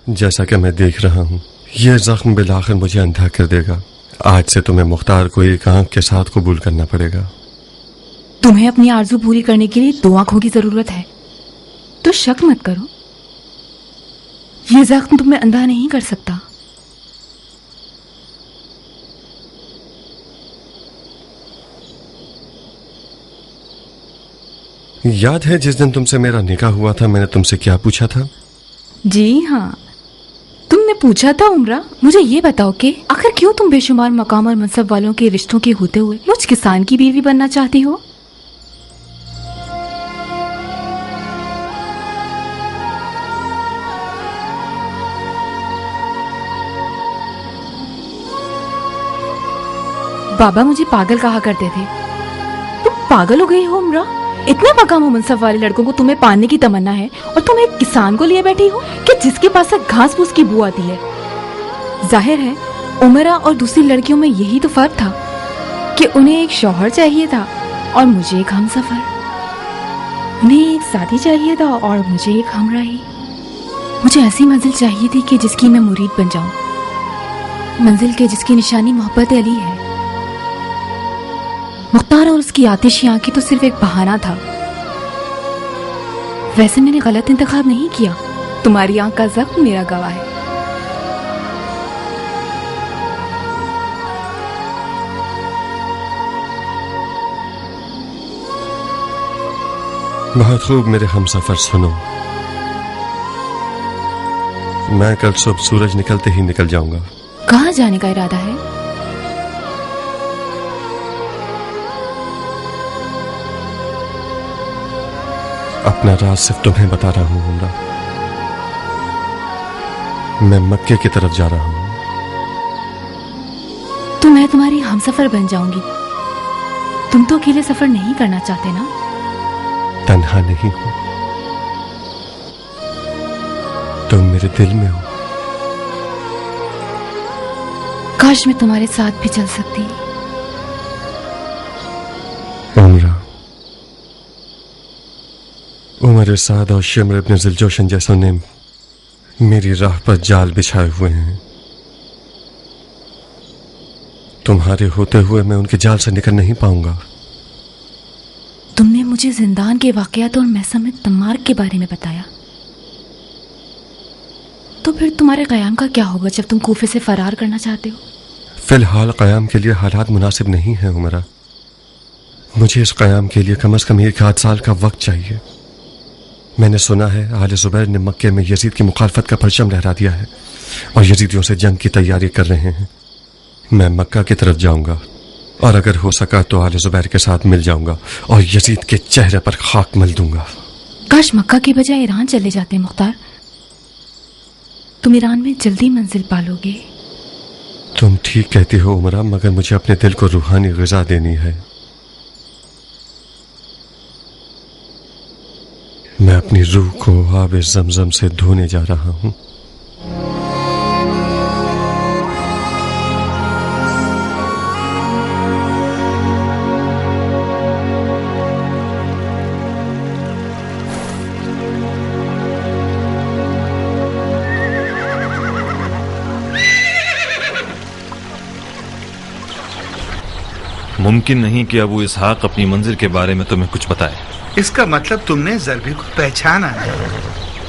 جیسا کہ میں دیکھ رہا ہوں یہ زخم بالآخر مجھے اندھا کر دے گا. آج سے تمہیں مختار کو ایک آنکھ کے ساتھ قبول کرنا پڑے گا. تمہیں اپنی آرزو پوری کرنے کے لیے 2 آنکھوں کی ضرورت ہے، تو شک مت کرو، یہ زخم تمہیں اندھا نہیں کر سکتا. یاد ہے جس دن تم سے میرا نکاح ہوا تھا میں نے تم سے کیا پوچھا تھا؟ جی ہاں، تم نے پوچھا تھا عمرہ مجھے یہ بتاؤ کہ آخر کیوں تم بے شمار مقام اور منصب والوں کے رشتوں کے ہوتے ہوئے مجھ کسان کی بیوی بننا چاہتی ہو؟ بابا مجھے پاگل کہا کرتے تھے. تم پاگل ہو گئی ہو عمرہ؟ اتنے مقام و منصب والے لڑکوں کو تمہیں پانے کی تمنا ہے اور تم ایک کسان کو لیے بیٹھی ہو کہ جس کے پاس سے گھاس پھوس کی بو آتی ہے. ظاہر ہے عمرہ اور دوسری لڑکیوں میں یہی تو فرق تھا کہ انہیں ایک شوہر چاہیے تھا اور مجھے ایک ہم سفر. انہیں ایک ساتھی چاہیے تھا اور مجھے ایک ہمراہی. مجھے ایسی منزل چاہیے تھی کہ جس کی میں مرید بن جاؤں، منزل کے جس کی نشانی محبت علی ہے. مختار اور اس کی آتشی آنکھیں تو صرف ایک بہانہ تھا. ویسے میں نے غلط انتخاب نہیں کیا. تمہاری آنکھ کا زخم میرا گواہ ہے. بہت خوب میرے ہم سفر، سنو، میں کل صبح سورج نکلتے ہی نکل جاؤں گا. کہاں جانے کا ارادہ ہے؟ اپنا راز صرف تمہیں بتا رہا ہوں عمرہ. میں مکے کی طرف جا رہا ہوں. تو میں تمہاری ہم سفر بن جاؤں گی. تم تو اکیلے سفر نہیں کرنا چاہتے نا؟ تنہا نہیں ہوں، تم میرے دل میں ہو. کاش میں تمہارے ساتھ بھی چل سکتی. عمرہ، عمر سعد اور شمر ابن ذوالجوشن جیسوں نے میری راہ پر جال بچھائے ہوئے ہیں. تمہارے ہوتے ہوئے میں ان کے جال سے نکل نہیں پاؤں گا. تم نے مجھے زندان کے واقعات اور محسم تمارک کے بارے میں بتایا، تو پھر تمہارے قیام کا کیا ہوگا جب تم کوفے سے فرار کرنا چاہتے ہو؟ فی الحال قیام کے لیے حالات مناسب نہیں ہیں عمرہ. مجھے اس قیام کے لیے کم از کم 1 سال کا وقت چاہیے. میں نے سنا ہے آل زبیر نے مکے میں یزید کی مخالفت کا پرچم لہرا دیا ہے اور یزیدیوں سے جنگ کی تیاری کر رہے ہیں. میں مکہ کی طرف جاؤں گا اور اگر ہو سکا تو آل زبیر کے ساتھ مل جاؤں گا اور یزید کے چہرے پر خاک مل دوں گا. کاش مکہ کے بجائے ایران چلے جاتے مختار. تم ایران میں جلدی منزل پالو گے. تم ٹھیک کہتی ہو عمرہ، مگر مجھے اپنے دل کو روحانی غذا دینی ہے. میں اپنی روح کو آب زمزم سے دھونے جا رہا ہوں. ممکن نہیں کہ ابو اسحاق اپنی منزل کے بارے میں تمہیں کچھ بتائے. اس کا مطلب تم نے ضربی کو پہچانا ہے.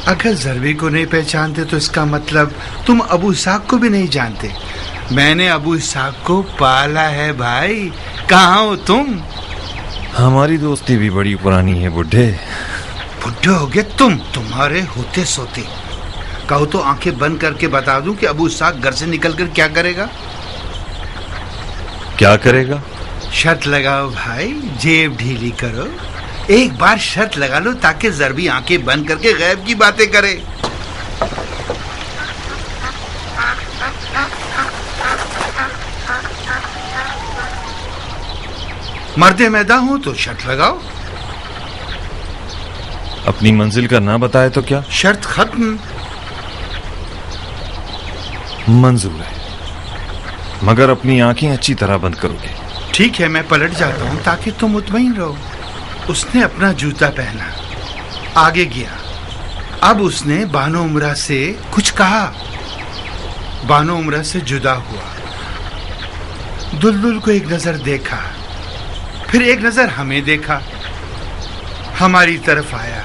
اگر ضربی کو نہیں پہچانتے تو اس کا مطلب تم ابو اسحاق کو بھی نہیں جانتے. میں نے ابو اسحاق کو پالا ہے بھائی. کہاں ہو تم؟ ہماری دوستی بھی بڑی پرانی ہے بڈھے. بڈھے ہو گئے تم، تمہارے ہوتے سوتے. کہو تو آنکھیں بند کر کے بتا دوں کہ ابو اسحاق گھر سے نکل کر کیا کرے گا. کیا کرے گا؟ شرط لگاؤ بھائی، جیب ڈھیلی کرو. ایک بار شرط لگا لو تاکہ ضربی آنکھیں بند کر کے غیب کی باتیں کرے. مرد میدان ہو تو شرط لگاؤ. اپنی منزل کا نہ بتائے تو کیا؟ شرط ختم. منظور ہے، مگر اپنی آنکھیں اچھی طرح بند کرو گے. ٹھیک ہے، میں پلٹ جاتا ہوں تاکہ تم مطمئن رہو. اس نے اپنا جوتا پہنا، آگے گیا. अब उसने बानो उमरा से कुछ कहा। बानो उमरा से जुदा हुआ, दुलदुल को एक नजर देखा, फिर एक नजर हमें देखा, हमारी तरफ आया।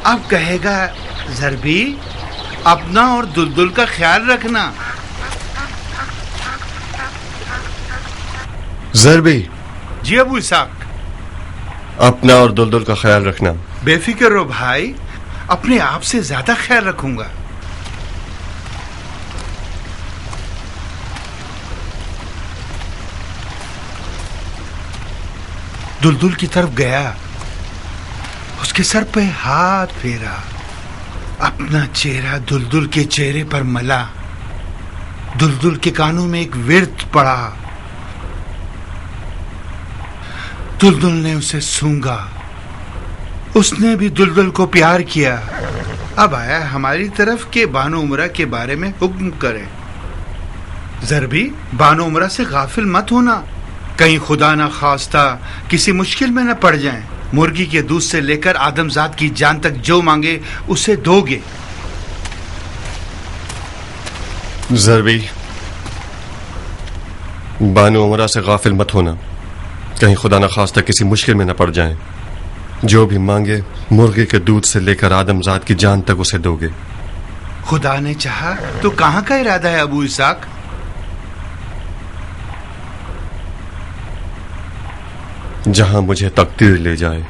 अब कहेगा, ज़रबी अपना और दुलदुल का ख्याल रखना। ज़रबी, जी अबू इसाक। अपना और दुलदुल का ख्याल रखना। बेफिक्र रहो भाई, अपने आप से ज्यादा ख्याल रखूंगा। दुलदुल की तरफ गया, उसके सर पे हाथ फेरा, अपना चेहरा दुलदुल के चेहरे पर मला। दुलदुल के कानों में एक विर्त पड़ा। दुलदुल ने उसे सूंघा, उसने भी दुलदुल को प्यार किया। अब आया हमारी तरफ के बानो उमरा के बारे में हुक्म करे। ज़रबी, बानो उमरा से गाफिल मत होना, कहीं खुदा ना खास्ता किसी मुश्किल में न पड़ जाएं। मुर्गी के दूध से लेकर आदमजात की जान तक जो मांगे उसे दोगे। ज़रबी, बानो उमरा से गाफिल मत होना, कहीं खुदा न खास्ता किसी मुश्किल में न पड़ जाएं। जो भी मांगे मुर्गी के दूध से लेकर आदमजात की जान तक उसे दोगे। खुदा ने चाहा तो कहाँ का इरादा है अबू इसाक? जहां मुझे तकदीर ले जाए।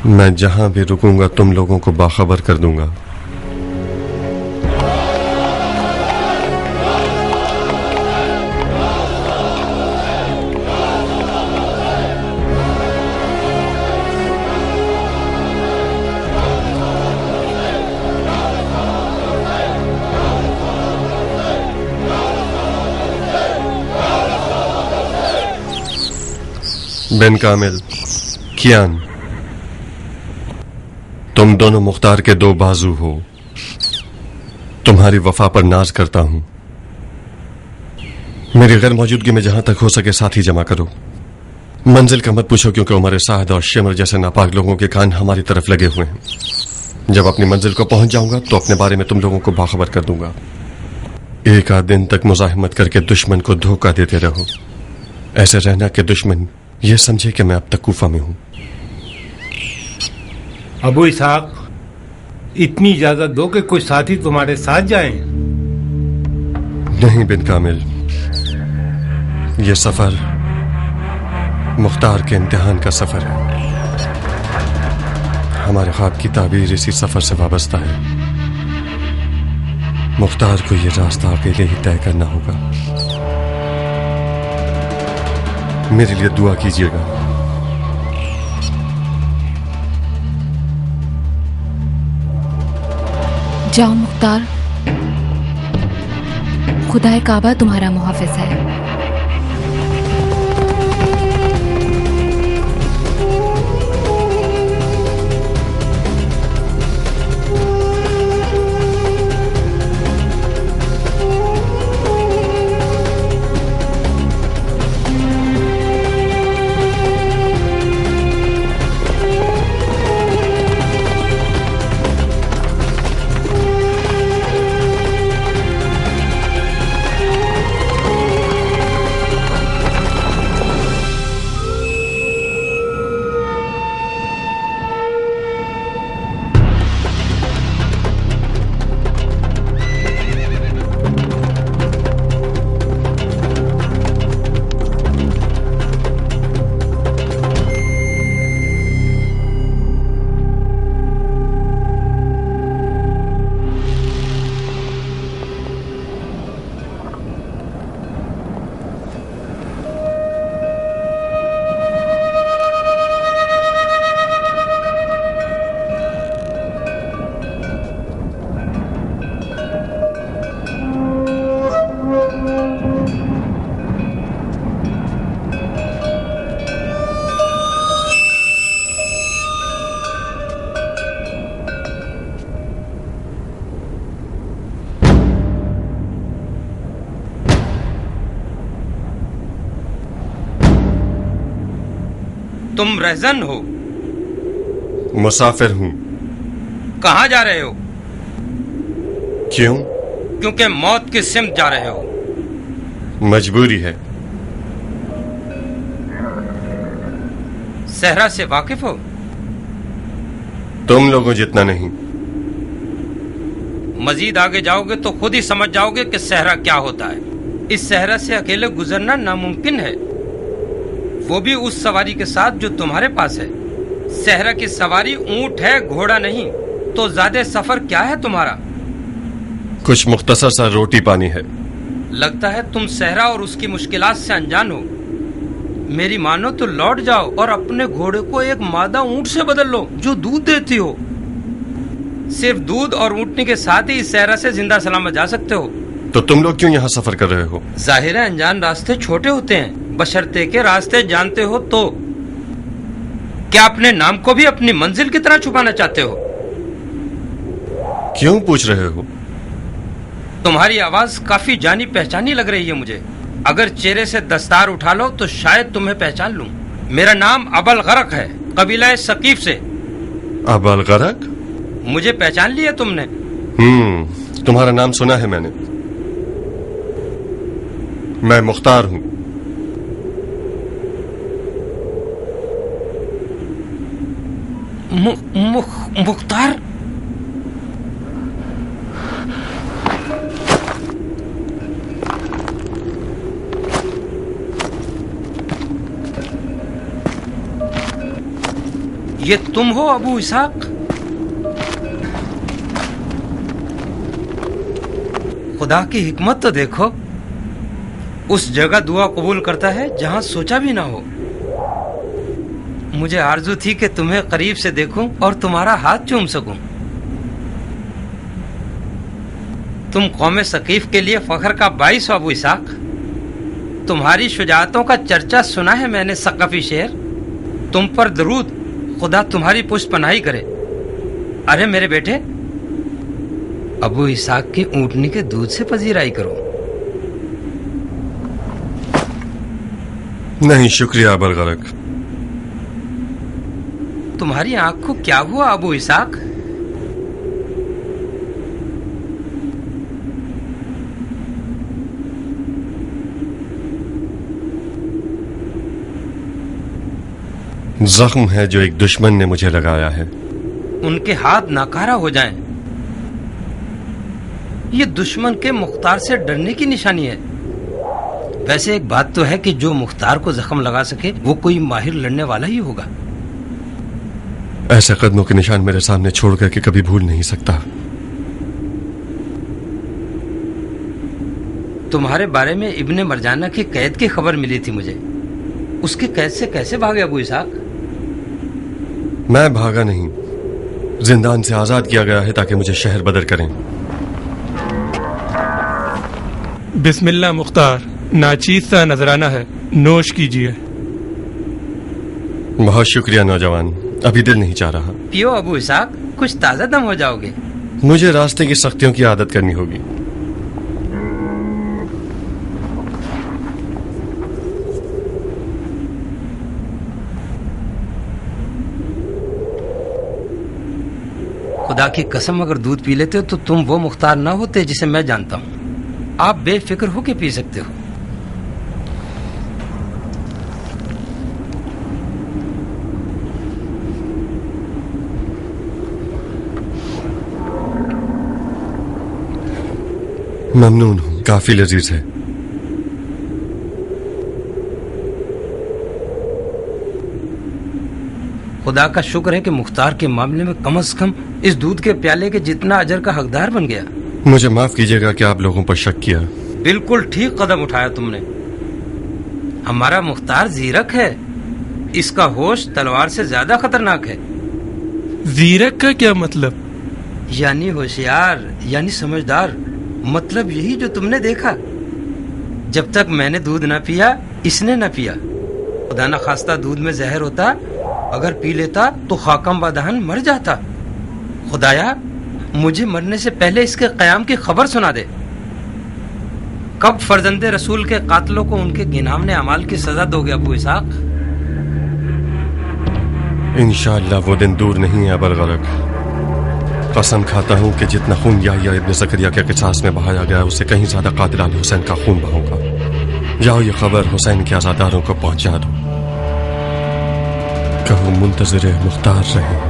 मैं जहां भी रुकूंगा तुम लोगों को बाखबर कर दूंगा। बिन कामिल, कियान, तुम दोनों मुख्तार के दो बाजू हो। तुम्हारी वफा पर नाज करता हूं। मेरी गैर मौजूदगी में जहां तक हो सके साथी जमा करो। मंजिल का मत पूछो, क्योंकि उमर साद और शिमर जैसे नापाक लोगों के कान हमारी तरफ लगे हुए हैं। जब अपनी मंजिल को पहुंच जाऊंगा तो अपने बारे में तुम लोगों को बाखबर कर दूंगा। एक आध दिन तक मुजाहिमत करके दुश्मन को धोखा देते रहो। ऐसे रहना कि दुश्मन ये समझे कि मैं अब तक कूफा में हूं। अबू इसाक, इतनी इजाजत दो कि कोई साथी तुम्हारे साथ जाएं। नहीं बिन कामिल, ये सफर मुख्तार के इम्तिहान का सफर है। हमारे ख्वाब की ताबीर इसी सफर से वाबस्ता है। मुख्तार को ये रास्ता अकेले ही तय करना होगा। मेरे लिए दुआ कीजिएगा। जाओ मुख्तार, खुदाए काबा तुम्हारा मुहाफिज है। तुम रहजन हो? मुसाफिर हूं। कहाँ जा रहे हो? क्यों? क्योंकि मौत की सिमत जा रहे हो। मजबूरी है। सहरा से वाकिफ हो? तुम लोगों जितना नहीं। मजीद आगे जाओगे तो खुद ही समझ जाओगे कि सहरा क्या होता है। इस सहरा से अकेले गुजरना नामुमकिन है, वो भी उस सवारी के साथ जो तुम्हारे पास है। सहरा की सवारी ऊंट है, घोड़ा नहीं। तो ज्यादा सफर क्या है तुम्हारा? कुछ मुख्तसर सा रोटी पानी है। लगता है तुम सहरा और उसकी मुश्किलात से अनजान हो। मेरी मानो तो लौट जाओ और अपने घोड़े को एक मादा ऊंट से बदल लो जो दूध देती हो। सिर्फ दूध और ऊंटनी के साथ ही इस सहरा से जिंदा सलामत जा सकते हो। तो तुम लोग क्यों यहाँ सफर कर रहे हो? जाहिर है अनजान रास्ते छोटे होते हैं, बशर्ते के रास्ते जानते हो तो। क्या अपने नाम को भी अपनी मंजिल की तरह छुपाना चाहते हो? क्यों पूछ रहे हो? तुम्हारी आवाज काफी जानी पहचानी लग रही है मुझे। अगर चेहरे से दस्तार उठा लो तो शायद तुम्हें पहचान लूं। मेरा नाम अबल गरक है, कबीला सकीफ से। अबल गरक? मुझे पहचान लिया तुमने? तुम्हारा नाम सुना है मैंने। मैं मुख्तार हूं। मुख्तार? ये तुम हो अबू इसाक? खुदा की हिकमत तो देखो, उस जगह दुआ कबूल करता है जहां सोचा भी ना हो। मुझे आरजू थी कि तुम्हें करीब से देखूं और तुम्हारा हाथ चूम सकूं। तुम कौमे सकीफ के लिए फख्र का बाइस हो अबू इसाक। तुम्हारी शुजाअतों का चर्चा सुना है मैंने सक़फ़ी शेर। तुम पर दरूद, खुदा तुम्हारी पुष्ट पनाही करे। अरे मेरे बेटे, अबू इसाक की ऊंटनी के दूध से पजीराई करो। नहीं शुक्रिया अबल गरक। तुम्हारी आंख को क्या हुआ अबू इसाक? जख्म है जो एक दुश्मन ने मुझे लगाया है। उनके हाथ नाकारा हो जाएं। ये दुश्मन के मुख्तार से डरने की निशानी है। वैसे एक बात तो है कि जो मुख्तार को जख्म लगा सके वो कोई माहिर लड़ने वाला ही होगा। ऐसे कदमों के निशान मेरे सामने छोड़ कर के कभी भूल नहीं सकता। तुम्हारे बारे में इब्ने मरजाना की कैद की खबर मिली थी मुझे। उसके कैद से कैसे भागे अबू इसाक? मैं भागा नहीं, जिंदान से आजाद किया गया है ताकि मुझे शहर बदर करें। बिस्मिल्लाह मुख्तार, नाचीज सा नजराना है, नोश कीजिए। बहुत शुक्रिया नौजवान, अभी दिल नहीं चाह रहा। पियो अबू इसाक, कुछ ताजा दम हो जाओगे। मुझे रास्ते की सख्तियों की आदत करनी होगी। खुदा की कसम, अगर दूध पी लेते हो तो तुम वो मुख्तार ना होते जिसे मैं जानता हूं। आप बेफिक्र होके पी सकते हो। ममनून हूं, काफी लजीज है। खुदा का शुक्र है कि मुख्तार के मामले में कम से कम इस दूध के प्याले के जितना अजर का हकदार बन गया। मुझे माफ कीजिएगा कि आप लोगों पर शक किया। बिल्कुल ठीक कदम उठाया तुमने। हमारा मुख्तार जीरक है, इसका होश तलवार से ज्यादा खतरनाक है। जीरक का क्या मतलब? यानी होशियार, यानी समझदार। मतलब यही जो तुमने देखा। जब तक मैंने दूध न पिया, इसने न पिया। खुदा न खास्ता दूध में जहर होता, अगर पी लेता तो खाकम बदहन मर जाता। खुदाया, मुझे मरने से पहले इसके कयाम की खबर सुना दे। कब फर्जंदे रसूल के कातलों को उनके घिनौने अमाल की सजा दोगे अबू इसाक? इंशाअल्लाह वो दिन दूर नहीं है अबलगरक। कसम खाता हूं कि जितना खून याह्या इब्न ज़करिया के क़िसास में बहाया गया उससे कहीं ज्यादा कातिल आल हुसैन का खून बहाऊंगा। जाओ ये खबर हुसैन के आज़ादारों को पहुंचा दो, कहो मुंतज़िर मुख्तार रहे।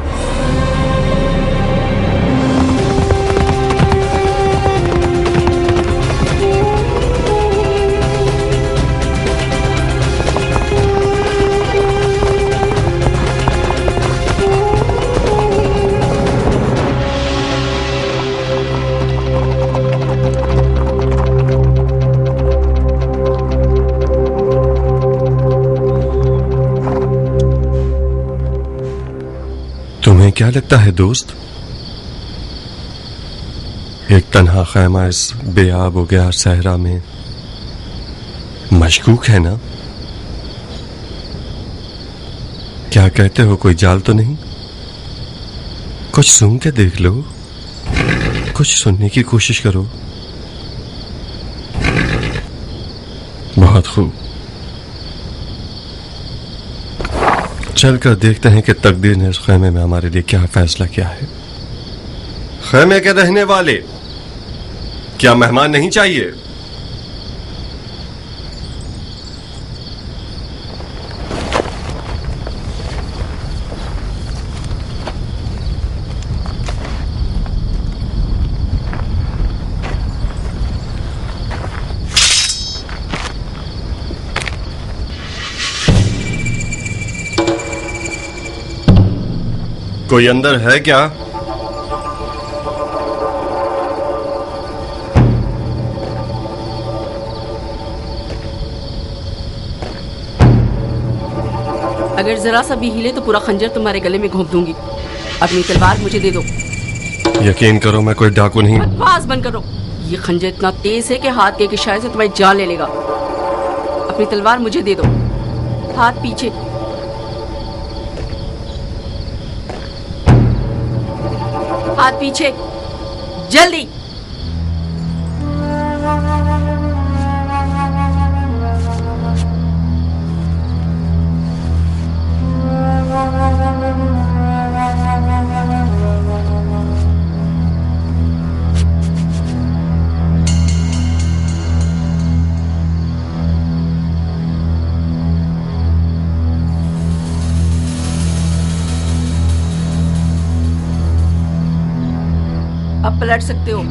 तुम्हें क्या लगता है दोस्त, एक तन्हा खैमा इस बेआब हो गया सहरा में मशकूक है ना? क्या कहते हो, कोई जाल तो नहीं? कुछ सुन के देख लो, कुछ सुनने की कोशिश करो। बहुत खूब, चल कर देखते हैं कि तकदीर ने इस खैमे में हमारे लिए क्या फैसला किया है। खैमे के रहने वाले, क्या मेहमान नहीं चाहिए? कोई अंदर है क्या? अगर जरा सा भी हिले तो पूरा खंजर तुम्हारे गले में घोंप दूंगी। अपनी तलवार मुझे दे दो। यकीन करो मैं कोई डाकू नहीं। बकवास बंद करो। ये खंजर इतना तेज है कि हाथ के एक इशारे से तुम्हारी जान ले लेगा। अपनी तलवार मुझे दे दो। हाथ पीछे। हाथ पीछे, जल्दी। अब पलट सकते हो।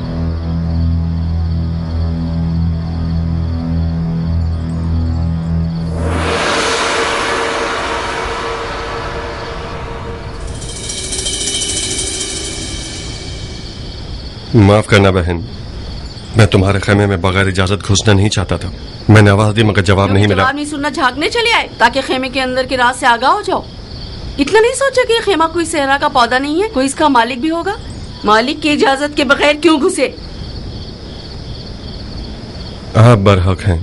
माफ करना बहन, मैं तुम्हारे खेमे में बगैर इजाजत घुसना नहीं चाहता था। मैंने आवाज दी मगर जवाब नहीं मिला। जवाब नहीं सुनना, झांकने चले आए ताकि खेमे के अंदर के राज से आगाह हो जाओ। इतना नहीं सोचा कि ये खेमा कोई सहरा का पौधा नहीं है, कोई इसका मालिक भी होगा। मालिक की इजाजत के बगैर क्यों घुसे? आप बरहक हैं,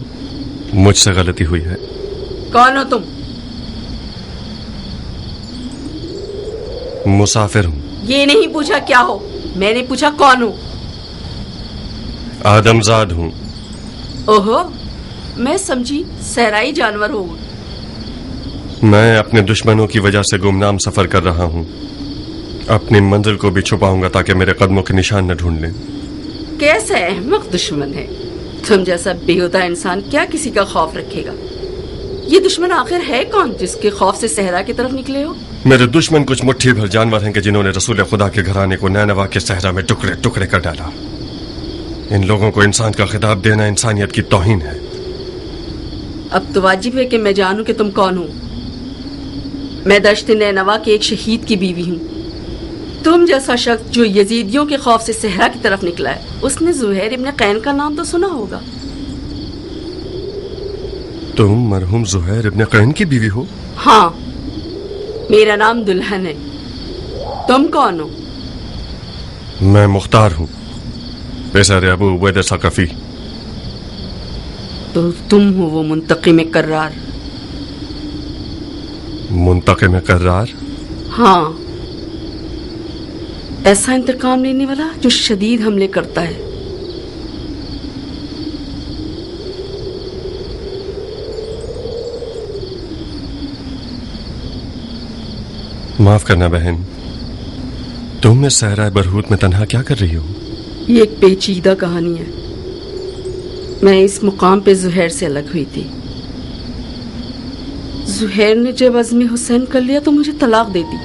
मुझसे गलती हुई है। कौन हो तुम? मुसाफिर हूं। ये नहीं पूछा क्या हो, मैंने पूछा कौन हो। आदमजाद हूं। ओहो, मैं समझी सहराई जानवर हो। मैं अपने दुश्मनों की वजह से गुमनाम सफर कर रहा हूं। अपनी मंजिल को भी छुपाऊंगा ताकि मेरे कदमों के निशान न ढूंढ लें। कैसा अहमक दुश्मन है तुम जैसा बेहुदा इंसान, क्या किसी का खौफ रखेगा? ये दुश्मन आखिर है कौन जिसके खौफ से सहरा की तरफ निकले हो? मेरे दुश्मन कुछ मुट्ठी भर जानवर हैं कि जिन्होंने रसूल खुदा के घराने को नैनवा के सहरा में टुकड़े टुकड़े कर डाला। इन लोगों को इंसान का खिताब देना इंसानियत की तौहीन है। अब तो वाजिब है कि मैं जानूं कि तुम कौन हो। मैं दश्त नैनवा के एक शहीद की बीवी हूँ। तुम जैसा शख्स जो यजीदियों के खौफ से सहरा की तरफ निकला है, उसने जुहैर इब्न कैन का नाम तो सुना होगा। तुम मरहूम जुहैर इब्न कैन की बीवी हो? हाँ, मेरा नाम दुल्हन है। तुम कौन हो? मैं मुख्तार हूँ, पेशर अबू उबैद सक़फ़ी। तो तुम हो वो मुंतक़िम कर्रार। मुंतक़िम कर्रार? हाँ, ऐसा इंतकाम लेने वाला जो शदीद हमले करता है। माफ करना बहन, तुम इस सहरा बरहूत में तन्हा क्या कर रही हो? ये एक पेचीदा कहानी है। मैं इस मुकाम पे जुहैर से अलग हुई थी। जुहैर ने जब अज़्म हुसैन कर लिया तो मुझे तलाक दे दी।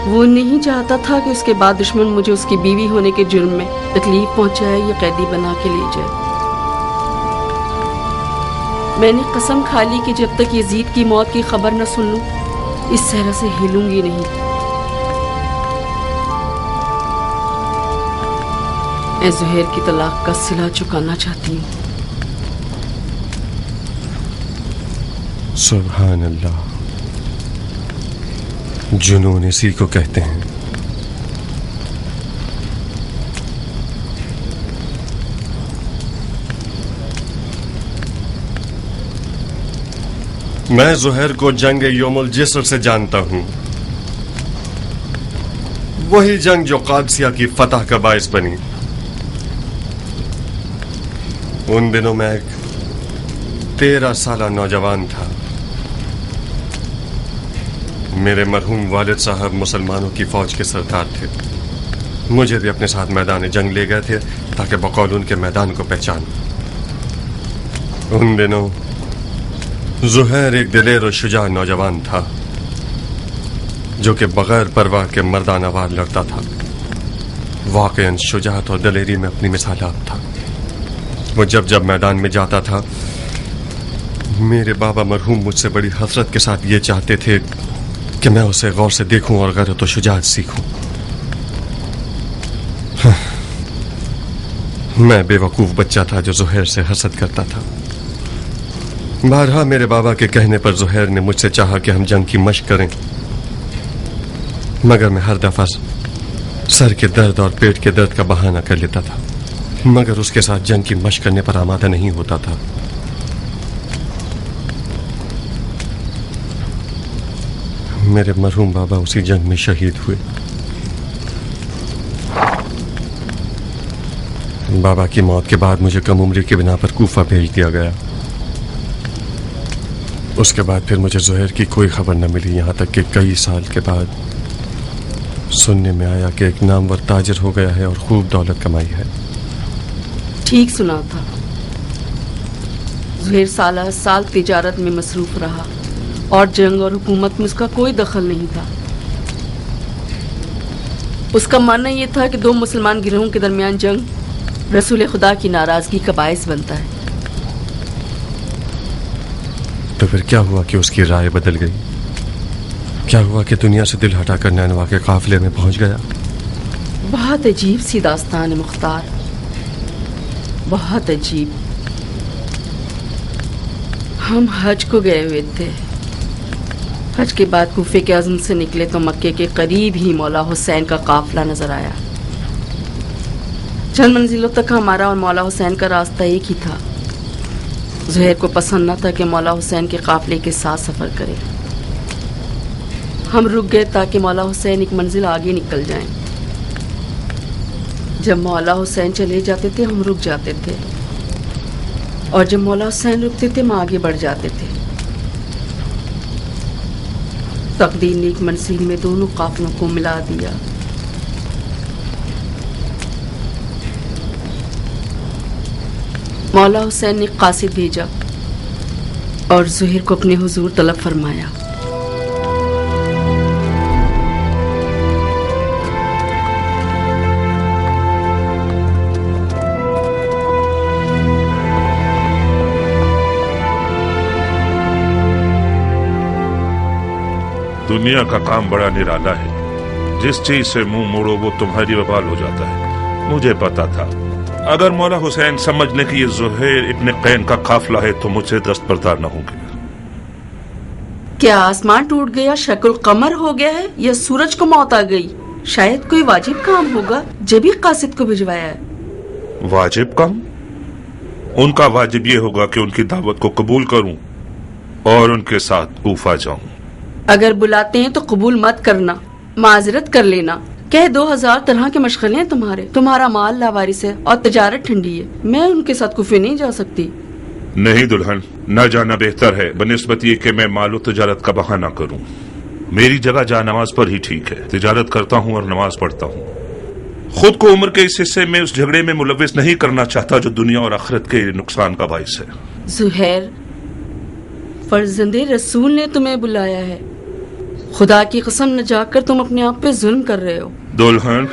वो नहीं चाहता था कि उसके बाद दुश्मन मुझे उसकी बीवी होने के जुर्म में तकलीफ पहुंचाए या कैदी बना के ले जाए। मैंने कसम खा ली कि जब तक यजीद की मौत की खबर न सुन लूं, इस सहरा से हिलूंगी नहीं। मैं जुहैर की तलाक का सिला चुकाना चाहती हूँ। सुभान अल्लाह, जुनून इसी को कहते हैं। मैं जुहैर को जंग यौमुल जिस्र से जानता हूं, वही जंग जो कादसिया की फतह का बायस बनी। उन दिनों मैं एक 13 साला नौजवान था। मेरे मरहूम वालिद साहब मुसलमानों की फौज के सरदार थे। मुझे भी अपने साथ मैदान जंग ले गए थे ताकि बकौल उनके मैदान को पहचानूं। उन दिनों जुहैर एक दिलेर और शुजा नौजवान था जो कि बगैर परवाह के मर्दाना वार लड़ता था। वाकईन शुजाअत और दिलेरी में अपनी मिसालात था। वो जब जब मैदान में जाता था, मेरे बाबा मरहूम मुझसे बड़ी हसरत के साथ ये चाहते थे कि मैं उसे गौर से देखूं और गैरत और शुजाअत सीखूं। मैं बेवकूफ बच्चा था जो जुहैर से हसद करता था। बारहा मेरे बाबा के कहने पर जुहैर ने मुझसे चाहा कि हम जंग की मशक करें, मगर मैं हर दफा सर के दर्द और पेट के दर्द का बहाना कर लेता था, मगर उसके साथ जंग की मशक करने पर आमादा नहीं होता था। मेरे मरहूम बाबा उसी जंग में शहीद हुए। बाबा की मौत के बाद मुझे कम उम्री की बिना पर कूफा भेज दिया गया। उसके बाद फिर मुझे जुहैर की कोई खबर न मिली, यहाँ तक कि कई साल के बाद सुनने में आया कि एक नामवर ताजिर हो गया है और खूब दौलत कमाई है। ठीक सुना था। जुहैर साल साल तिजारत में मसरूफ रहा और जंग और हुकूमत में उसका कोई दखल नहीं था। उसका मानना यह था कि दो मुसलमान गिरोहों के दरमियान जंग रसूल खुदा की नाराजगी का बायस बनता है। तो फिर क्या हुआ कि उसकी राय बदल गई? क्या हुआ कि दुनिया से दिल हटाकर नैनवा के काफिले में पहुंच गया? बहुत अजीब सी दास्तान है मुख्तार, बहुत अजीब। हम हज को गए हुए थे। हज के बाद कूफे के अज़्म से निकले तो मक्के के करीब ही मौला हुसैन का काफिला नजर आया। चंद मंजिलों तक हमारा और मौला हुसैन का रास्ता एक ही था। जुहैर को पसंद न था कि मौला हुसैन के काफिले के साथ सफ़र करे। हम रुक गए ताकि मौला हुसैन एक मंजिल आगे निकल जाएं। जब मौला हुसैन चले जाते थे हम रुक जाते थे, और जब मौला हुसैन रुकते थे हम आगे बढ़ जाते थे। तकदीर ने एक मंजिल में दोनों काफिलों को मिला दिया। मौला हुसैन ने कासिद भेजा और जुहैर को अपने हुजूर तलब फरमाया। दुनिया का काम बड़ा निराला है। जिस चीज से मुंह मोड़ो वो तुम्हारी वबाल हो जाता है। मुझे पता था अगर मौला हुसैन समझ ले कि ये जुहैर इब्न कैन का काफिला है तो मुझसे दस्तबरदार न होंगे। क्या आसमान टूट गया, शक्ल कमर हो गया है, या सूरज को मौत आ गई? शायद कोई वाजिब काम होगा जब ही कासिद को भिजवाया है। वाजिब काम? उनका वाजिब ये होगा कि उनकी दावत को कबूल करूं और उनके साथ कूफा जाऊं। अगर बुलाते हैं तो कबूल मत करना, माजरत कर लेना। कह 2000 तरह के मशगले हैं तुम्हारा माल लावारिस है और तजारत ठंडी है। मैं उनके साथ कुफे नहीं जा सकती। नहीं दुल्हन, न जाना बेहतर है बनिस्बत ये कि मैं मालो तजारत का बहाना करूं। मेरी जगह जा नमाज पर ही ठीक है। तिजारत करता हूँ और नमाज पढ़ता हूँ। खुद को उम्र के इस हिस्से में उस झगड़े में मुलविस नहीं करना चाहता जो दुनिया और आखिरत के नुकसान का बाइस है। जुहैर, फर्जंदे रसूल ने तुम्हें बुलाया है। खुदा की कसम न जाकर तुम अपने आप पे जुल्म कर रहे हो। दुल्हन,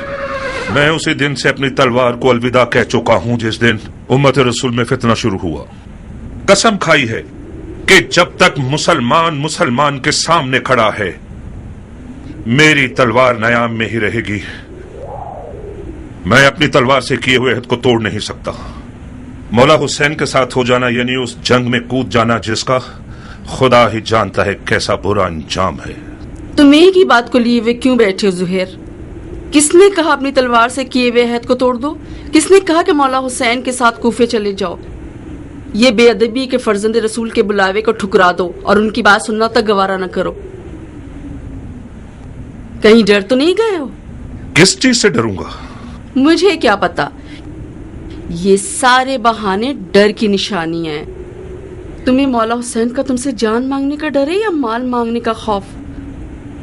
मैं उसी दिन से अपनी तलवार को अलविदा कह चुका हूँ जिस दिन उम्मत रसूल में फितना शुरू हुआ। कसम खाई है कि जब तक मुसलमान मुसलमान के सामने खड़ा है मेरी तलवार नयाम में ही रहेगी। मैं अपनी तलवार से किए हुए अहद को तोड़ नहीं सकता। मौला हुसैन के साथ हो जाना यानी उस जंग में कूद जाना जिसका खुदा ही जानता है कैसा बुरा अंजाम है। तुम एक ही बात को लिए हुए क्यों बैठे हो जुहैर? किसने कहा अपनी तलवार से किए हुए अहद को तोड़ दो? किसने कहा कि मौला हुसैन के साथ कूफे चले जाओ? ये बेअदबी के फर्जंदे रसूल के बुलावे को ठुकरा दो और उनकी बात सुनना तक गवारा न करो। कहीं डर तो नहीं गए हो? किस चीज से डरूंगा? मुझे क्या पता। ये सारे बहाने डर की निशानी है। तुम्हें मौला हुसैन का तुमसे जान मांगने का डर है या माल मांगने का खौफ?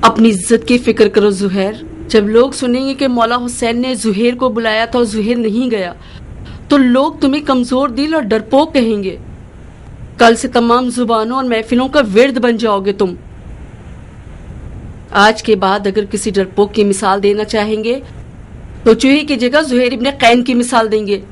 अपनी इज्जत की फिक्र करो जुहैर। जब लोग सुनेंगे कि मौला हुसैन ने जुहैर को बुलाया था और जुहैर नहीं गया तो लोग तुम्हें कमजोर दिल और डरपोक कहेंगे। कल से तमाम जुबानों और महफिलों का विर्द बन जाओगे तुम। आज के बाद अगर किसी डरपोक की मिसाल देना चाहेंगे तो चूहे की जगह जुहैर इब्ने कैन की मिसाल देंगे।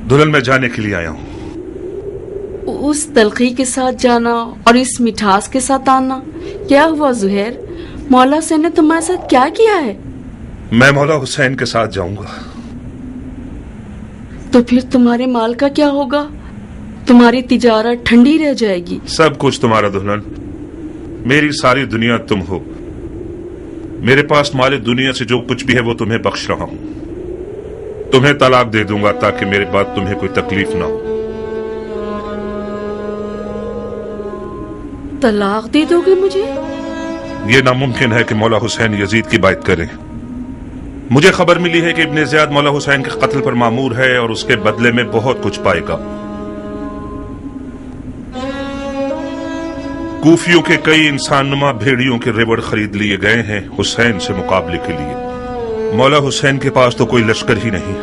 दुल्हन मैं जाने के लिए आया हूँ। उस तलखी के साथ जाना और इस मिठास के साथ आना, क्या हुआ जुहैर? मौला हुसैन ने तुम्हारे साथ क्या किया है? मैं मौला हुसैन के साथ जाऊंगा। तो फिर तुम्हारे माल का क्या होगा? तुम्हारी तिजारत ठंडी रह जाएगी। सब कुछ तुम्हारा दुल्हन। मेरी सारी दुनिया तुम हो। मेरे पास माले दुनिया से जो कुछ भी है वो तुम्हें बख्श रहा हूं। तुम्हें तलाक दे दूंगा ताकि मेरे बाद तुम्हें कोई तकलीफ ना हो। तलाक दे दोगे मुझे? यह नामुमकिन है कि मौला हुसैन यजीद की बात करें। मुझे खबर मिली है कि इब्ने ज़ियाद मौला हुसैन के कत्ल पर मामूर है और उसके बदले में बहुत कुछ पाएगा। कूफियों के कई इंसानुमा भेड़ियों के रेवड़ खरीद लिए गए हैं हुसैन से मुकाबले के लिए। मौला हुसैन के पास तो कोई लश्कर ही नहीं।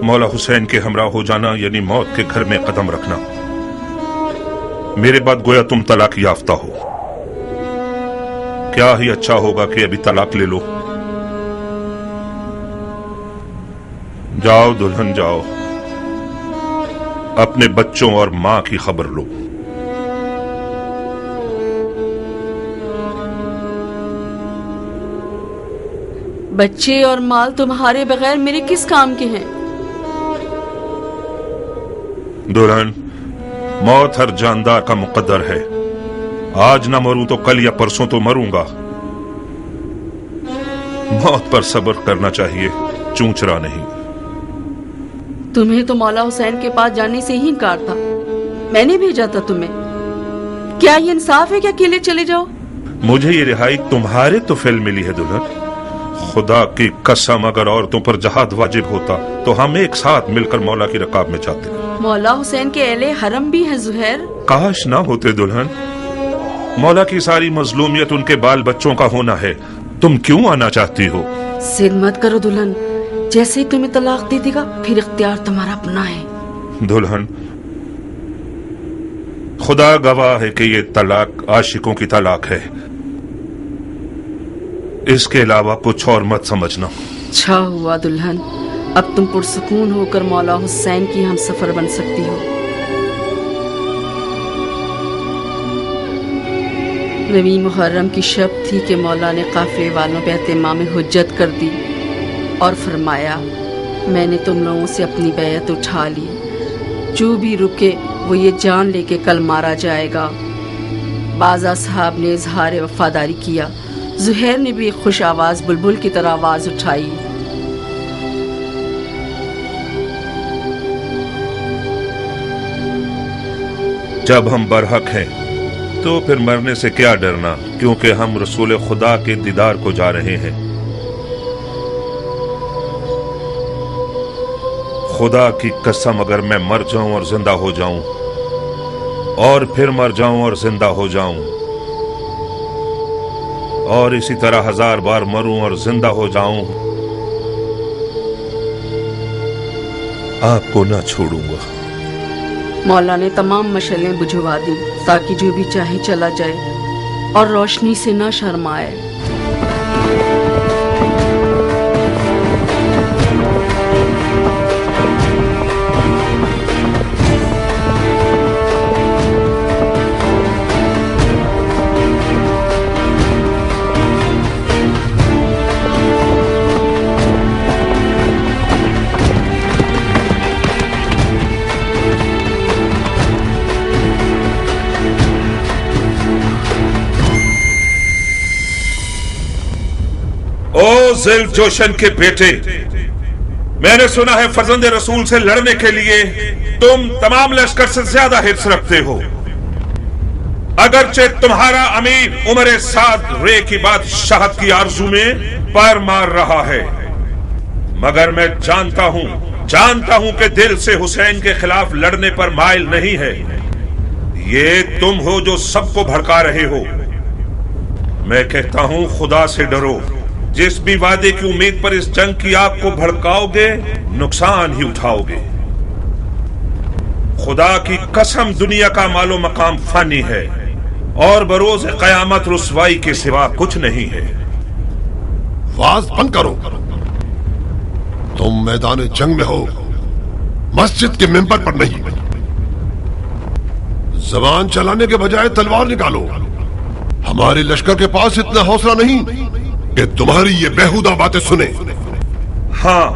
मौला हुसैन के हमरा हो जाना यानी मौत के घर में कदम रखना। मेरे बाद गोया तुम तलाक याफ्ता हो। क्या ही अच्छा होगा कि अभी तलाक ले लो। जाओ दुल्हन जाओ, अपने बच्चों और मां की खबर लो। बच्चे और माल तुम्हारे बगैर मेरे किस काम के हैं? दुल्हन, मौत हर जानदार का मुकद्दर है। आज ना मरूं तो कल या परसों तो मरूंगा। मौत पर सब्र करना चाहिए, चूंचरा नहीं। तुम्हें तो मौला हुसैन के पास जाने से ही इनकार था। मैंने भेजा था तुम्हें। क्या ये इंसाफ है कि अकेले चले जाओ? मुझे ये रिहाई तुम्हारे तो फेल मिली है दुल्हन। खुदा की कसम अगर औरतों पर जहाद वाजिब होता तो हम एक साथ मिलकर मौला की रकाब में जाते। मौला हुसैन के अहले हरम भी हैं जुहैर। काश ना होते दुल्हन। मौला की सारी मजलूमियत उनके बाल बच्चों का होना है। तुम क्यों आना चाहती हो? जिद मत करो दुल्हन। जैसे ही तुम्हें तलाक दे देगा फिर इख्तियार तुम्हारा अपना है। दुल्हन, खुदा गवाह है कि ये तलाक आशिकों की तलाक है। इसके अलावा कुछ और मत समझना। अच्छा हुआ दुल्हन, अब तुम पुरसुकून होकर मौला हुसैन की हम सफर बन सकती हो। नवी मुहर्रम की शब थी कि मौला ने काफिले वालों पे एहतिमाम हुज्जत कर दी और फरमाया, मैंने तुम लोगों से अपनी बैयत उठा ली। जो भी रुके वो ये जान ले के कल मारा जाएगा। बाजा साहब ने इजहार वफादारी किया। जुहैर ने भी खुश आवाज बुलबुल की तरह आवाज उठाई। जब हम बरहक हैं तो फिर मरने से क्या डरना, क्योंकि हम रसूल खुदा के दीदार को जा रहे हैं। खुदा की कसम, अगर मैं मर जाऊं और जिंदा हो जाऊं और फिर मर जाऊं और जिंदा हो जाऊं और इसी तरह 1000 बार मरूं और जिंदा हो जाऊं, आपको ना छोड़ूंगा। मौला ने तमाम मशलें बुझवा दी ताकि जो भी चाहे चला जाए और रोशनी से ना शर्माए। ओ ज़िल जोशन के बेटे, मैंने सुना है फजंद रसूल से लड़ने के लिए तुम तमाम लश्कर से ज्यादा हिर्स रखते हो। अगरचे तुम्हारा अमीर उमर साद रे की बादशाहत की आरजू में पैर मार रहा है, मगर मैं जानता हूं कि दिल से हुसैन के खिलाफ लड़ने पर माइल नहीं है। ये तुम हो जो सबको भड़का रहे हो। मैं कहता हूं खुदा से डरो। जिस भी वादे की उम्मीद पर इस जंग की आग को भड़काओगे, नुकसान ही उठाओगे। खुदा की कसम, दुनिया का मालो मकाम फानी है और बरोज कयामत रुसवाई के सिवा कुछ नहीं है। वाज बंद करो। तुम मैदान जंग में हो, मस्जिद के मेंबर पर नहीं। जबान चलाने के बजाय तलवार निकालो। हमारे लश्कर के पास इतना हौसला नहीं कि तुम्हारी ये बेहुदा बातें सुने। हाँ,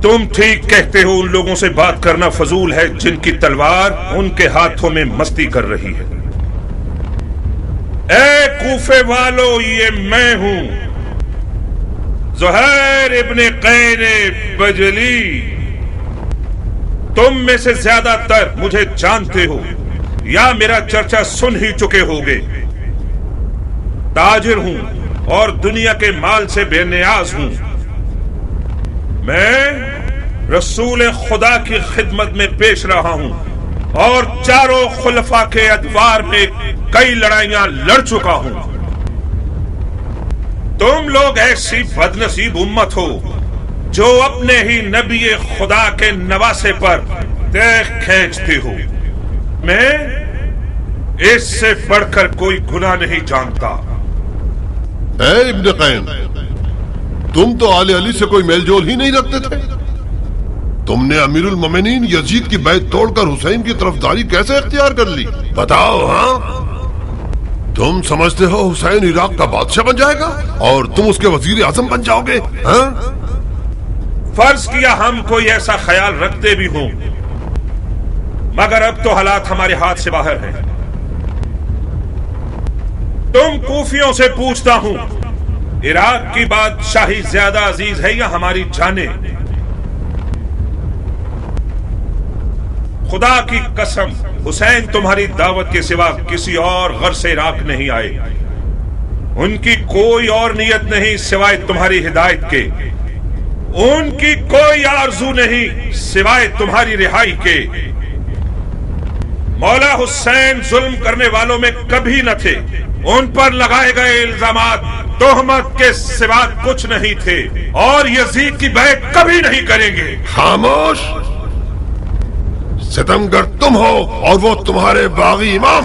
तुम ठीक कहते हो। उन लोगों से बात करना फजूल है जिनकी तलवार उनके हाथों में मस्ती कर रही है। ए कूफे वालों, ये मैं हूं, ज़ुहैर इब्ने कैन बजली। तुम में से ज्यादातर मुझे जानते हो या मेरा चर्चा सुन ही चुके होगे। ताजिर हूं और दुनिया के माल से बेनियाज हूं। मैं रसूल खुदा की खिदमत में पेश रहा हूं और चारों खुलफा के अदवार में कई लड़ाइयां लड़ चुका हूं। तुम लोग ऐसी बदनसीब उम्मत हो जो अपने ही नबी खुदा के नवासे पर देख खींचते हो। मैं इससे बढ़कर कोई गुनाह नहीं जानता। ए इब्ने कैन, तुम तो आले अली से कोई मेलजोल ही नहीं रखते थे। तुमने अमीरुल मोमिनीन यजीद की बैत तोड़कर हुसैन की तरफदारी कैसे इख्तियार कर ली? बताओ। हाँ, तुम समझते हो हुसैन इराक का बादशाह बन जाएगा और तुम उसके वजीर आजम बन जाओगे? हाँ? फर्ज किया हम कोई ऐसा ख्याल रखते भी हों, मगर अब तो हालात हमारे हाथ से बाहर हैं। तुम कूफियों से पूछता हूं, इराक की बादशाही ज्यादा अजीज है या हमारी जाने? खुदा की कसम, हुसैन तुम्हारी दावत के सिवा किसी और घर से इराक नहीं आए। उनकी कोई और नियत नहीं सिवाय तुम्हारी हिदायत के। उनकी कोई आरजू नहीं सिवाय तुम्हारी रिहाई के। मौला हुसैन जुल्म करने वालों में कभी न थे। उन पर लगाए गए इल्जामात तोहमत के सिवा कुछ नहीं थे और यजीद की बैत कभी नहीं करेंगे। खामोश। सितमगर तुम हो और वो तुम्हारे बागी इमाम।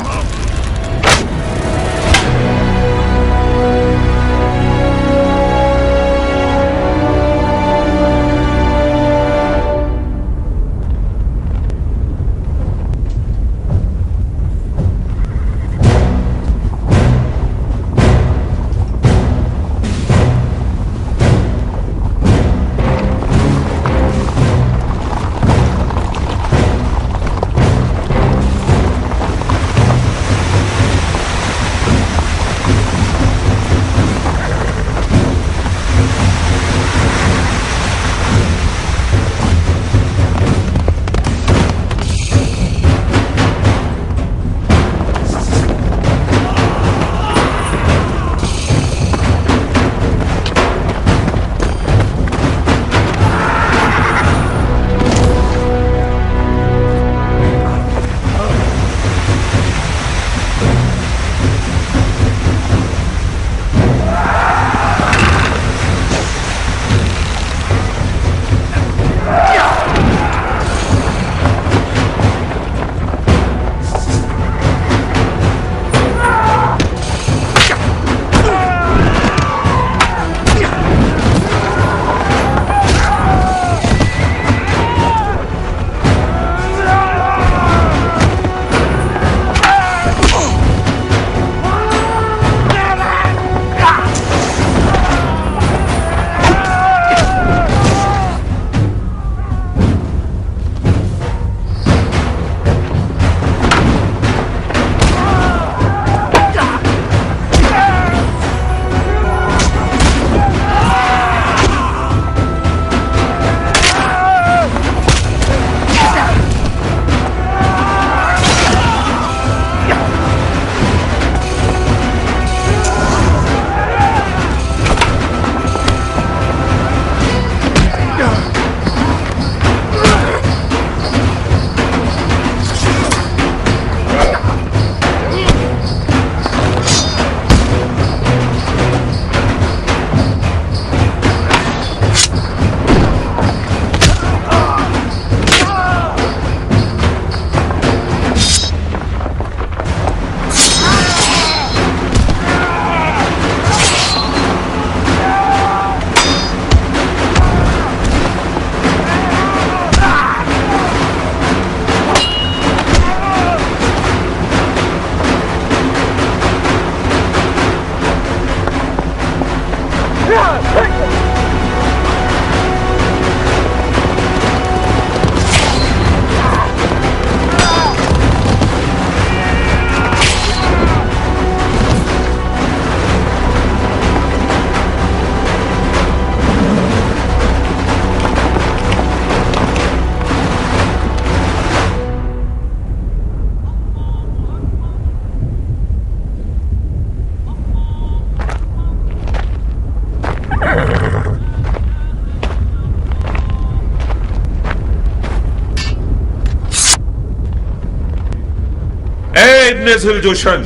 इब्ने ज़ुलजुशन,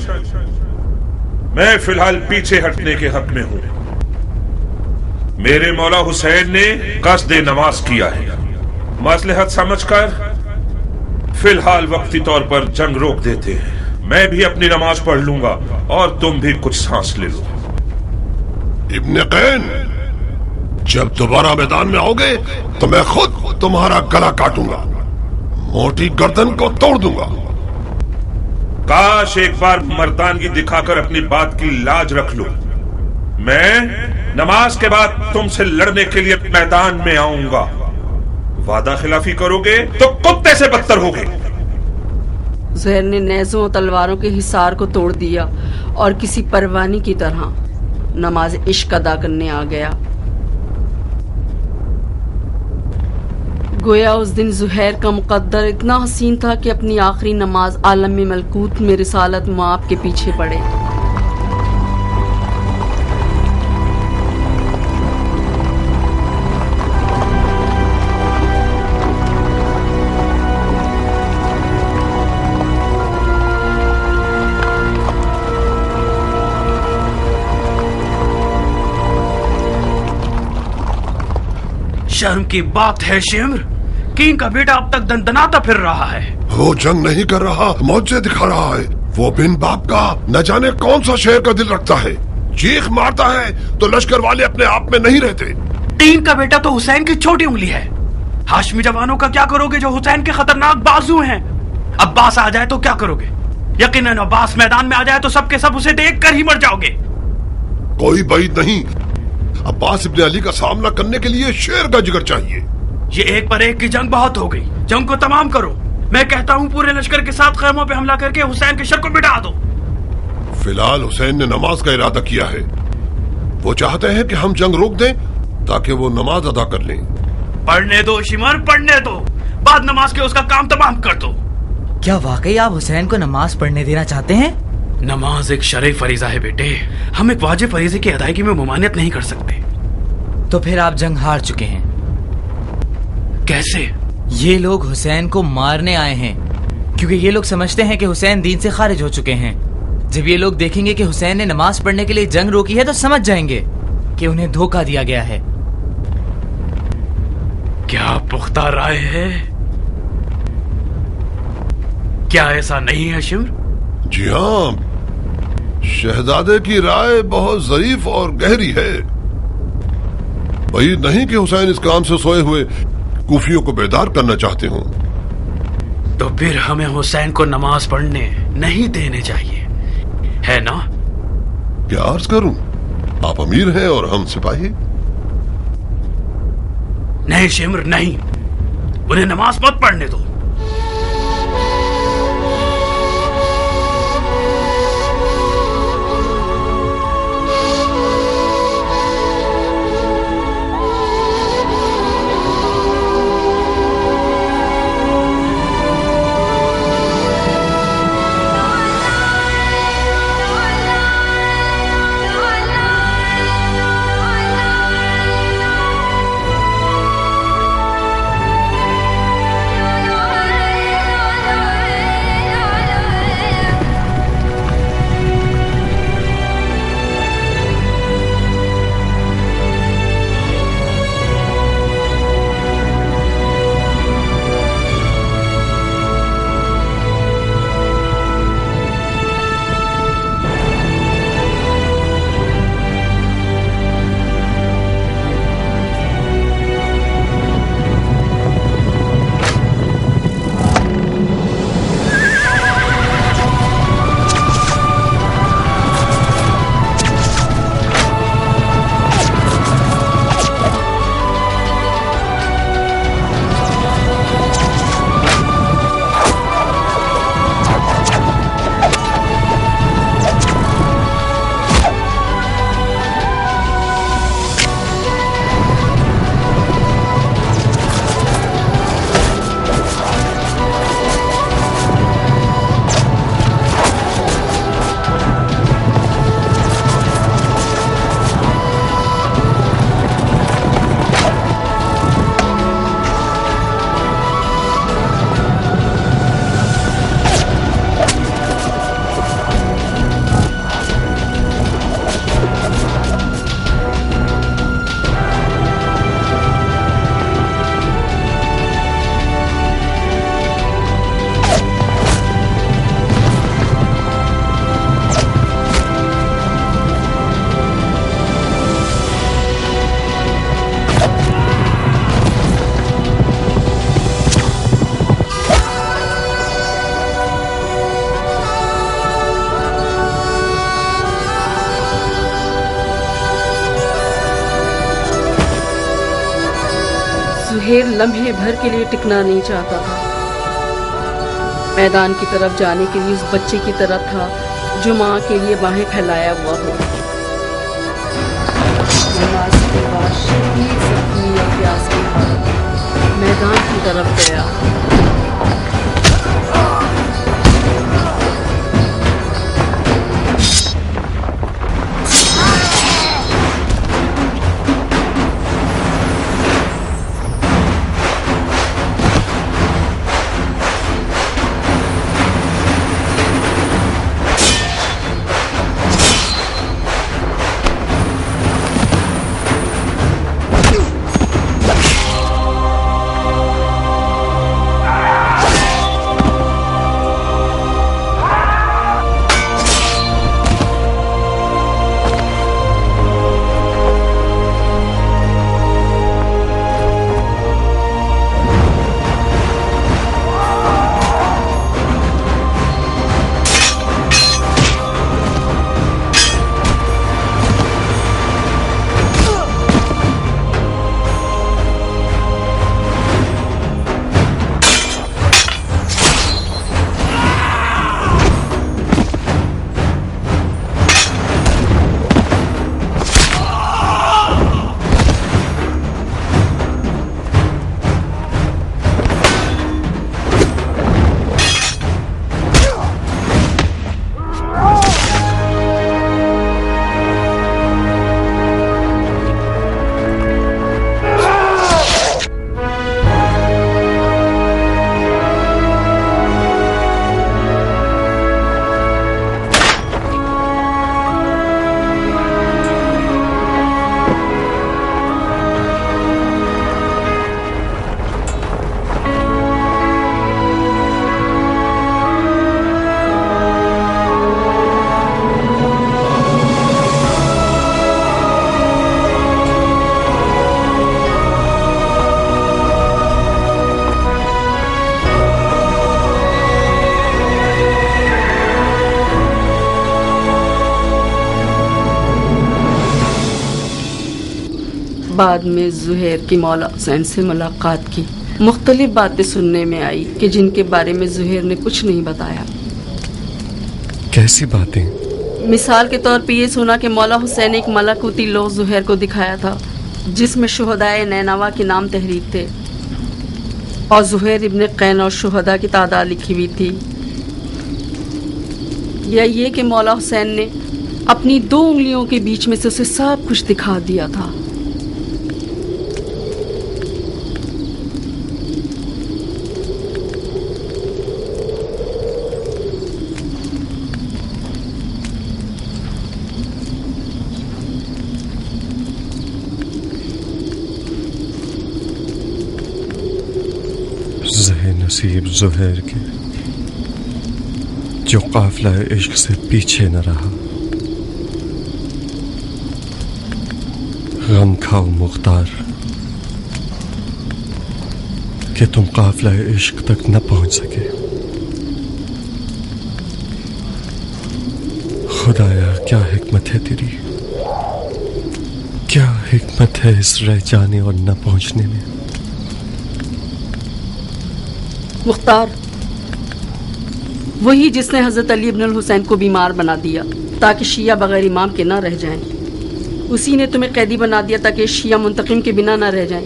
मैं फिलहाल पीछे हटने के हक में हूं। मेरे मौला हुसैन ने कस्द नमाज किया है। मसलहत समझकर फिलहाल वक्ती तौर पर जंग रोक देते हैं। मैं भी अपनी नमाज पढ़ लूंगा और तुम भी कुछ सांस ले लो। इब्ने कैन, जब दोबारा मैदान में आओगे तो मैं खुद तुम्हारा गला काटूंगा, मोटी गर्दन को तोड़ दूंगा। काश एक बार मर्दानगी दिखाकर अपनी बात की लाज रख लो। मैं नमाज के बाद तुमसे लड़ने के लिए मैदान में आऊंगा। वादा खिलाफी करोगे तो कुत्ते से बदतर होगे। ज़हर ने नेज़ों और तलवारों के हिसार को तोड़ दिया और किसी परवानी की तरह नमाज इश्क अदा करने आ गया। गोया उस दिन ज़ुहैर का मुक़द्दर इतना हसीन था कि अपनी आखिरी नमाज आलम में मलकूत में रिसालत मुआब के पीछे पड़े। शर्म की बात है शिम्र, किंग का बेटा अब तक दंदनाता फिर रहा है। वो जंग नहीं कर रहा, मौजे दिखा रहा है। वो बिन बाप का न जाने कौन सा शेर का दिल रखता है। चीख मारता है तो लश्कर वाले अपने आप में नहीं रहते। किंग का बेटा तो हुसैन की छोटी उंगली है। हाशमी जवानों का क्या करोगे जो हुसैन के खतरनाक बाजू हैं? अब्बास आ जाए तो क्या करोगे? यकीनन अब्बास मैदान में आ जाए तो सबके सब उसे देख कर ही मर जाओगे। कोई बैद नहीं, अब्बास इब्ने अली का सामना करने के लिए शेर का जिगर चाहिए। ये एक पर एक की जंग बहुत हो गई, जंग को तमाम करो। मैं कहता हूँ पूरे लश्कर के साथ खैमों पे हमला करके हुसैन के शर को मिटा दो। फिलहाल हुसैन ने नमाज का इरादा किया है। वो चाहते हैं कि हम जंग रोक दें ताकि वो नमाज अदा कर लें। पढ़ने दो शिमर, पढ़ने दो। बाद नमाज के उसका काम तमाम कर दो। क्या वाकई आप हुसैन को नमाज पढ़ने देना चाहते हैं? नमाज एक शरई फरीजा है बेटे, हम एक वाजिब फरीजे की अदायगी में मुमानियत नहीं कर सकते। तो फिर आप जंग हार चुके हैं। कैसे? ये लोग हुसैन को मारने आए हैं, क्योंकि ये लोग समझते हैं कि हुसैन दीन से खारिज हो चुके हैं। जब ये लोग देखेंगे कि हुसैन ने नमाज पढ़ने के लिए जंग रोकी है तो समझ जाएंगे कि उन्हें धोखा दिया गया है। क्या पुख्ता राय है? क्या ऐसा नहीं है शिम्र? जी हाँ, शहजादे की राय बहुत ज़रीफ और गहरी है। वही नहीं कि हुसैन इस काम से सोए हुए कूफियों को बेदार करना चाहते हो। तो फिर हमें हुसैन को नमाज पढ़ने नहीं देने चाहिए, है ना? क्या अर्ज करूं, आप अमीर हैं और हम सिपाही। नहीं शिम्र नहीं, उन्हें नमाज मत पढ़ने दो। زہیر لمحے بھر کے لیے ٹکنا نہیں چاہتا تھا. میدان کی طرف جانے کے لیے اس بچے کی طرح تھا جو ماں کے لیے باہیں پھیلایا ہوا ہو. نماز کے بعد شدید زخمی اور پیاس کے حالت میدان کی طرف گیا. بعد میں زہیر کی مولا حسین سے ملاقات کی. مختلف باتیں سننے میں آئی کہ جن کے بارے میں زہیر نے کچھ نہیں بتایا. کیسی باتیں؟ مثال کے طور پہ یہ سنا کہ مولا حسین ایک ملکوتی لوح زہیر کو دکھایا تھا جس میں شہدائے نینوا کے نام تحریک تھے اور زہیر ابن قین اور شہداء کی تعداد لکھی ہوئی تھی. یا یہ کہ مولا حسین نے اپنی 2 انگلیوں کے بیچ میں سے اسے سب کچھ دکھا دیا تھا. نصیب زہیر کے جو قافلہ عشق سے پیچھے نہ رہا. غم کھاؤ مختار کہ تم قافلہ عشق تک نہ پہنچ سکے. خدایا کیا حکمت ہے تیری، کیا حکمت ہے اس رہ جانے اور نہ پہنچنے میں. مختار وہی جس نے حضرت علی ابن الحسین کو بیمار بنا دیا تاکہ شیعہ بغیر امام کے نہ رہ جائیں، اسی نے تمہیں قیدی بنا دیا تاکہ شیعہ منتقم کے بنا نہ رہ جائیں.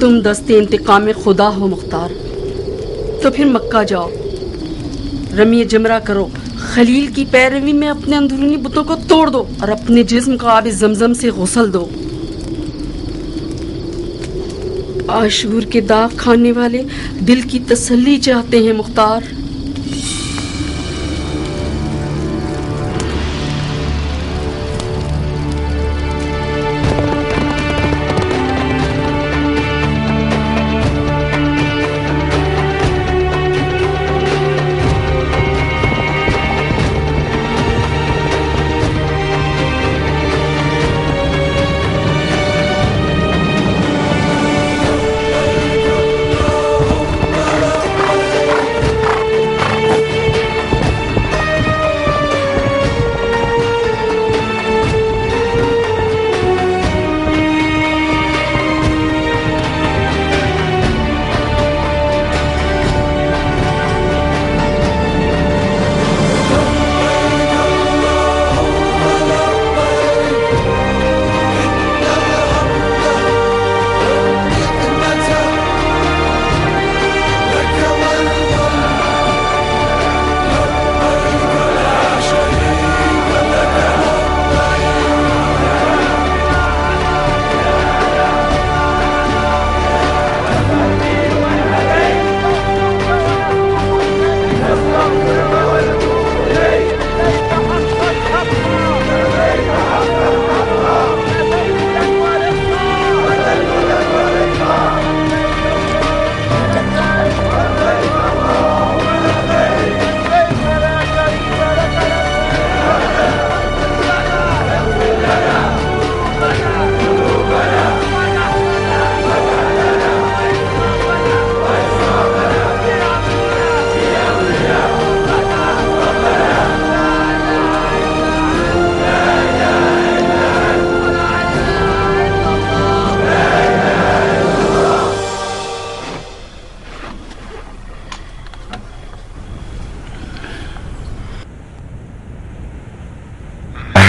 تم دست انتقام خدا ہو مختار. تو پھر مکہ جاؤ، رمی جمرہ کرو، خلیل کی پیروی میں اپنے اندرونی بتوں کو توڑ دو اور اپنے جسم کو آب زمزم سے غسل دو. عاشور کے داغ کھانے والے دل کی تسلی چاہتے ہیں مختار.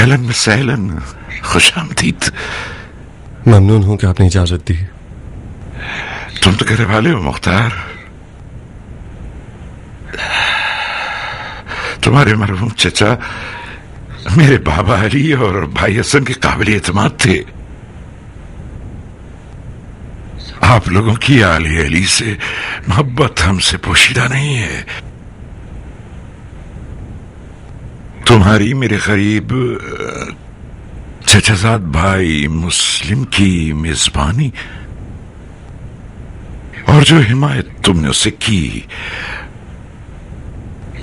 اهلا وسهلا خوش آمدید. ممنون ہوں کہ آپ نے اجازت دی. تم تو گھر والے ہو مختار. تمہارے مرحوم چچا میرے بابا علی اور بھائی حسن کے قابل اعتماد تھے. آپ لوگوں کی آل علی سے محبت ہم سے پوشیدہ نہیں ہے. تمہاری میرے قریب چچا زاد بھائی مسلم کی میزبانی اور جو حمایت تم نے اسے کی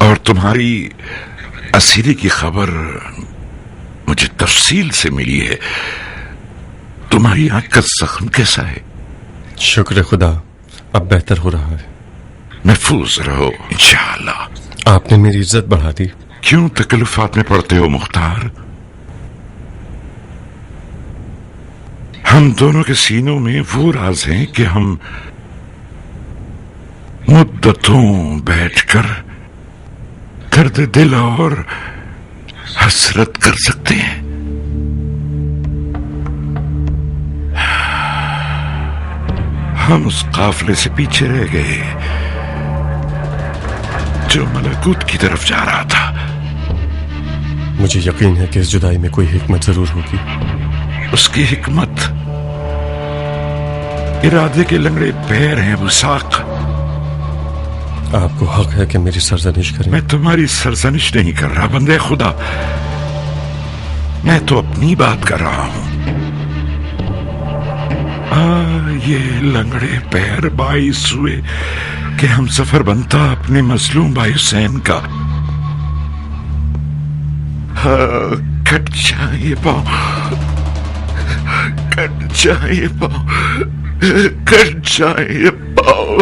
اور تمہاری اسیری کی خبر مجھے تفصیل سے ملی ہے. تمہاری آنکھ کا زخم کیسا ہے؟ شکر خدا اب بہتر ہو رہا ہے. محفوظ رہو انشاءاللہ. آپ نے میری عزت بڑھا دی. کیوں تکلفات میں پڑتے ہو مختار؟ ہم دونوں کے سینوں میں وہ راز ہیں کہ ہم مدتوں بیٹھ کر درد دل اور حسرت کر سکتے ہیں. ہم اس قافلے سے پیچھے رہ گئے جو ملکوت کی طرف جا رہا تھا. مجھے یقین ہے کہ اس جدائی میں کوئی حکمت ضرور ہوگی. اس کی حکمت ارادے کے لنگڑے پیر ہیں وساق. آپ کو حق ہے کہ میری سرزنش کریں. میں تمہاری سرزنش نہیں کر رہا بندے خدا. میں تو اپنی بات کر رہا ہوں. یہ لنگڑے پیر باعث ہوئے کہ ہم سفر بنتا اپنے مظلوم بھائی حسین کا. کٹ جائے پاؤں، کٹ جائے پاؤں، کٹ جائے پاؤں.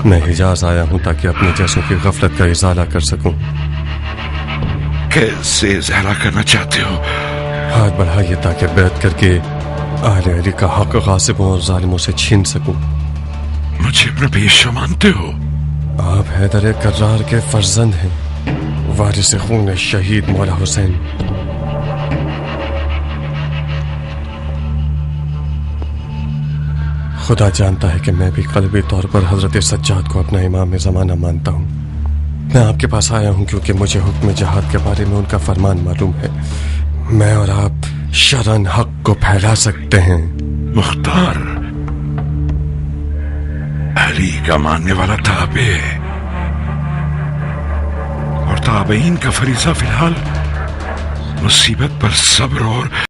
میں حجاز آیا ہوں تاکہ اپنے جیسوں کی غفلت کا ازالہ کر سکوں. کیسے ازالہ کرنا چاہتے ہو؟ ہاتھ بڑھائیے تاکہ بیعت کر کے اہل علی کا حق غاصبوں اور ظالموں سے چھین سکوں. مجھے اپنا بیشو مانتے ہو؟ آپ حیدر کرار کے فرزند ہیں، وارث خون شہید مولا حسین. خدا جانتا ہے کہ میں بھی قلبی طور پر حضرت سجاد کو اپنا امام زمانہ مانتا ہوں. میں آپ کے پاس آیا ہوں کیونکہ مجھے حکم جہاد کے بارے میں ان کا فرمان معلوم ہے. میں اور آپ شرن حق کو پھیلا سکتے ہیں. مختار علی کا ماننے والا تابع ہے اور تابعین کا فریضہ فی الحال مصیبت پر صبر اور